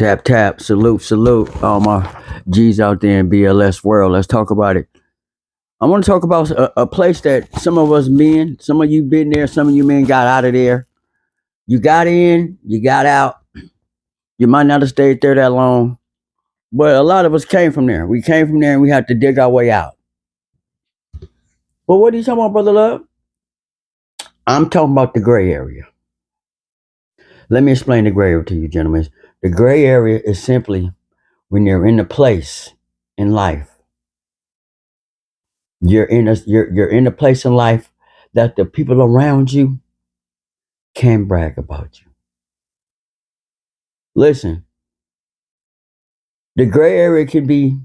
Tap, tap, salute, salute. All my G's out there in BLS world. Let's talk about it. I want to talk about a place that some of us men, some of you been there, some of you men got out of there. You got in, you got out. You might not have stayed there that long, but a lot of us came from there. We came from there and we had to dig our way out. But what are you talking about, brother love? I'm talking about the gray area. Let me explain the gray area to you, gentlemen. The gray area is simply when you're in a place in life. You're in a place in life that the people around you can brag about you. Listen, the gray area can be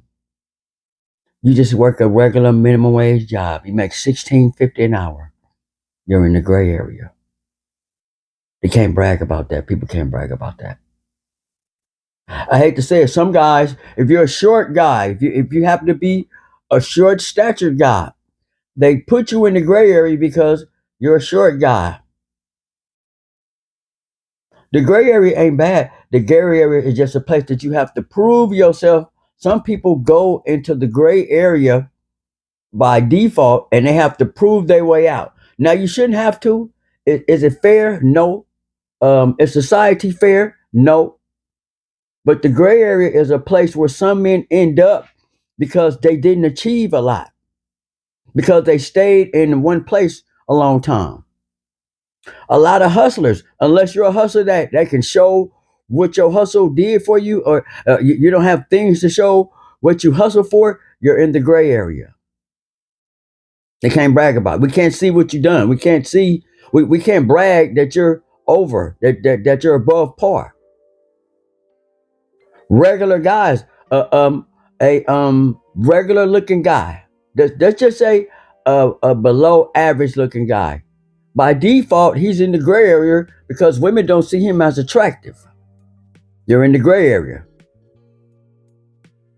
you just work a regular minimum wage job. You make $16.50 an hour. You're in the gray area. They can't brag about that. People can't brag about that. I hate to say it. Some guys, if you're a short guy, if you happen to be a short statured guy, they put you in the gray area because you're a short guy. The gray area ain't bad. The gray area is just a place that you have to prove yourself. Some people go into the gray area by default and they have to prove their way out. Now, you shouldn't have to. Is it fair? No. Is society fair? No. But the gray area is a place where some men end up because they didn't achieve a lot, because they stayed in one place a long time. A lot of hustlers, unless you're a hustler that can show what your hustle did for you, or you don't have things to show what you hustle for, you're in the gray area. They can't brag about it. We can't see what you've done. We can't see, we can't brag that you're over, that you're above par. Regular guys, regular looking guy. Let's just say a below average looking guy. By default, he's in the gray area because women don't see him as attractive. You're in the gray area.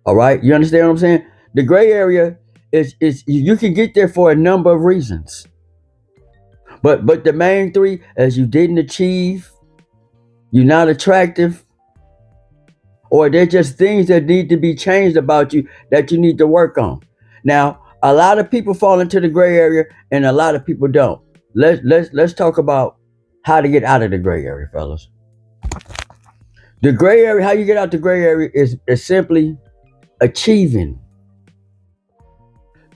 All right, you understand what I'm saying? The gray area is you can get there for a number of reasons. But the main three is you didn't achieve, you're not attractive, or they're just things that need to be changed about you that you need to work on. Now, a lot of people fall into the gray area and a lot of people don't. Let's talk about how to get out of the gray area, fellas. The gray area, how you get out the gray area is simply achieving.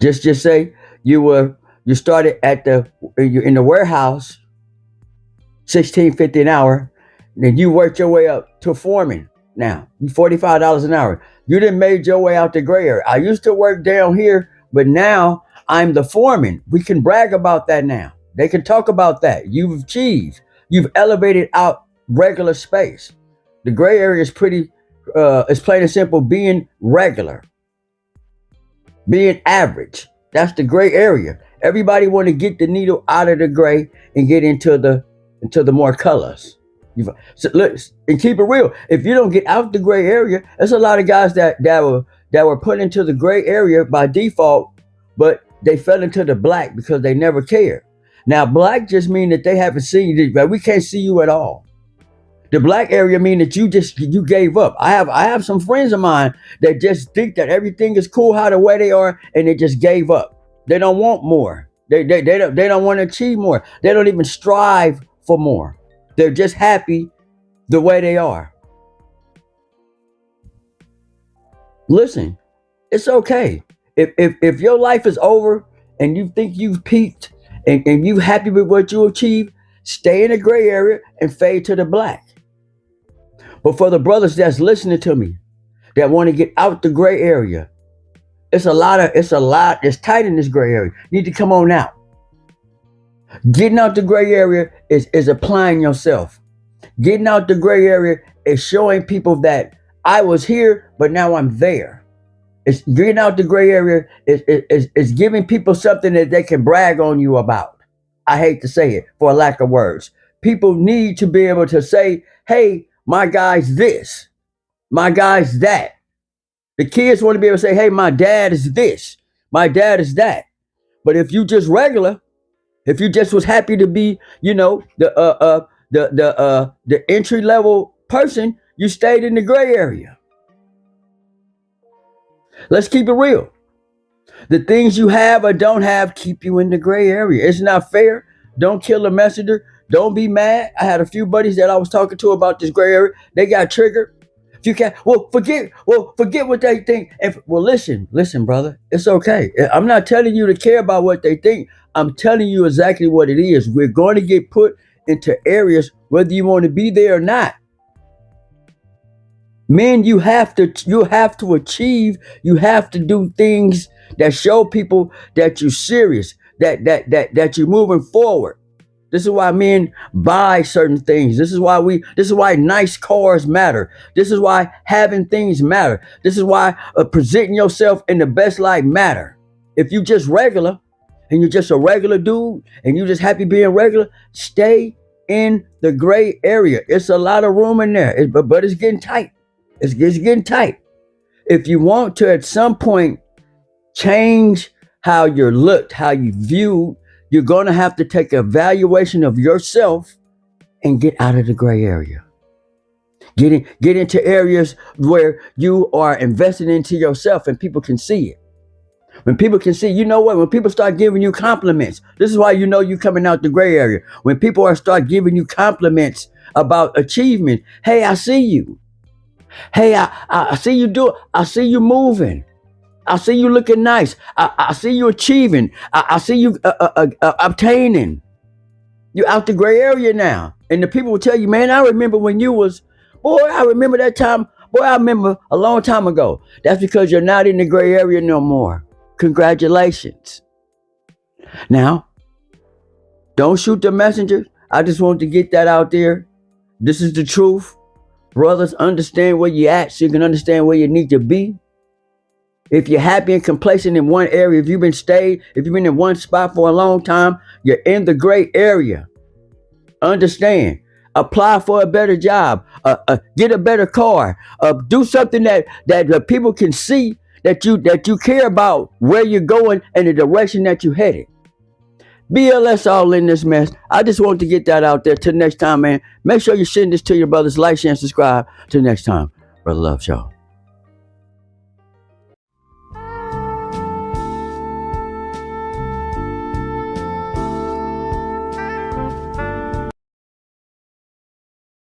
Just say you started in the warehouse, $16.50 an hour, then you worked your way up to foreman. Now you $45 an hour. You didn't made your way out the gray area. I used to work down here, but now I'm the foreman. We can brag about that now. They can talk about that. You've achieved. You've elevated out regular space. The gray area is it's plain and simple being regular, being average. That's the gray area. Everybody want to get the needle out of the gray and get into the more colors. So look, and keep it real. If you don't get out the gray area, there's a lot of guys that were put into the gray area by default, but they fell into the black because they never cared. Now, black just mean that they haven't seen you. We can't see you at all. The black area mean that you gave up. I have some friends of mine that just think that everything is cool how the way they are, and they just gave up. They don't want more. They don't want to achieve more. They don't even strive for more. They're just happy the way they are. Listen, it's okay. If your life is over and you think you've peaked and you happy with what you achieved, stay in the gray area and fade to the black. But for the brothers that's listening to me that want to get out the gray area, it's tight in this gray area. You need to come on out. Getting out the gray area is applying yourself. Getting out the gray area is showing people that I was here, but now I'm there. It's getting out the gray area is giving people something that they can brag on you about. I hate to say it for a lack of words. People need to be able to say, hey, my guy's this, my guy's that. The kids want to be able to say, hey, my dad is this, my dad is that. But if you just regular, if you just was happy to be, the entry level person, You stayed in the gray area. Let's keep it real. The things you have or don't have keep you in the gray area. It's not fair. Don't kill a messenger. Don't be mad. I had a few buddies that I was talking to about this gray area. They got triggered. If you can't, forget what they think. Listen, brother, it's okay. I'm not telling you to care about what they think. I'm telling you exactly what it is. We're going to get put into areas whether you want to be there or not. Men, you have to achieve. You have to do things that show people that you're serious, that you're moving forward. This is why men buy certain things. This is why nice cars matter. This is why having things matter. This is why presenting yourself in the best light matter. If you just regular and you're just a regular dude and you just happy being regular, stay in the gray area. It's a lot of room in there, but it's getting tight. It's getting tight. If you want to at some point change how you're looked, how you viewed, you're going to have to take an evaluation of yourself and get out of the gray area. Get into areas where you are investing into yourself and people can see it. When people can see, you know what? When people start giving you compliments, this is why you know you're coming out the gray area. When people start giving you compliments about achievement, hey, I see you. Hey, I see you do it. I see you moving. I see you looking nice. I see you achieving. I see you obtaining. You're out the gray area now. And the people will tell you, man, I remember when you was, boy, I remember that time. Boy, I remember a long time ago. That's because you're not in the gray area no more. Congratulations. Now, don't shoot the messenger. I just want to get that out there. This is the truth. Brothers, understand where you're at so you can understand where you need to be. If you're happy and complacent in one area, if you've been in one spot for a long time, you're in the gray area. Understand. Apply for a better job. Get a better car. Do something that people can see that you care about where you're going and the direction that you're headed. BLS all in this mess. I just want to get that out there. Till next time, man. Make sure you send this to your brothers. Like, share, and subscribe. Till next time. Brother Love Show.